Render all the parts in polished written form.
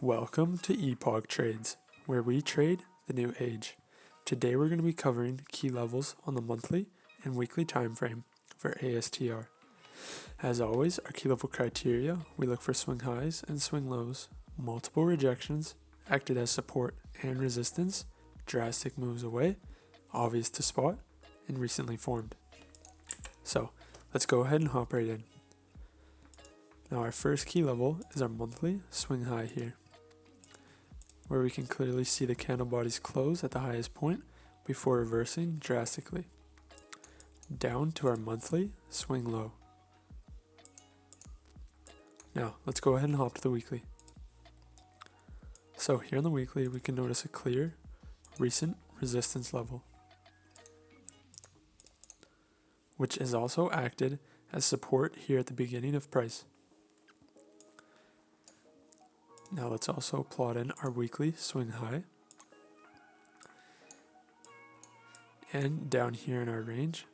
Welcome to Epoch Trades, where we trade the new age. Today we're going to be covering key levels on the monthly and weekly time frame for ASTR. As always, our key level criteria, we look for swing highs and swing lows, multiple rejections, acted as support and resistance, drastic moves away, obvious to spot, and recently formed. So let's go ahead and hop right in. Now our first key level is our monthly swing high here, where we can clearly see the candle bodies close at the highest point before reversing drastically down to our monthly swing low. Now let's go ahead and hop to the weekly. So here on the weekly we can notice a clear recent resistance level, which has also acted as support here at the beginning of price. Now let's also plot in our weekly swing high. And down here in our range,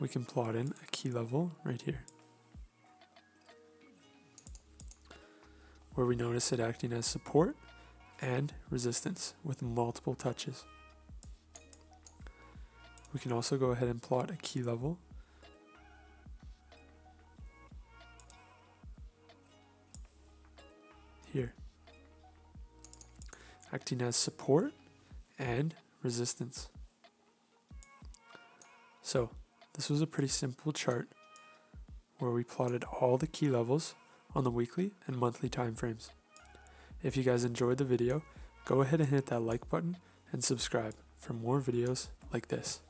we can plot in a key level right here, where we notice it acting as support and resistance with multiple touches. We can also go ahead and plot a key level here, acting as support and resistance. So this was a pretty simple chart where we plotted all the key levels on the weekly and monthly time frames. If you guys enjoyed the video, go ahead and hit that like button and subscribe for more videos like this.